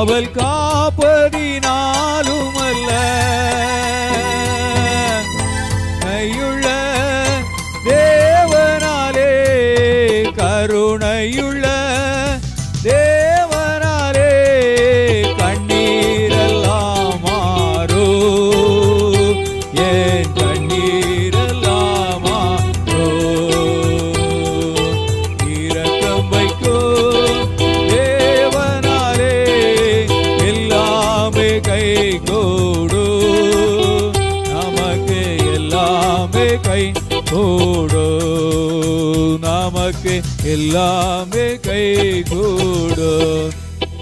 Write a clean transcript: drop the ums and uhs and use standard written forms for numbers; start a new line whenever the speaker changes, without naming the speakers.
காவல் காப்பதினாலும் அல்ல, கையுள்ள தேவனாலே, கருணையுள்ள தேவனாலே கண்ணீரெல்லாம் மாறோ, ஏன் கண்ணீரெல்லாம் மாறோ. இரக்கம் வைக்கோ தேவனாலே எல்லாமே கை கூடு, நமக்கு எல்லாமே கை கூடு, நமக்கு எல்லாமே கை கூடு.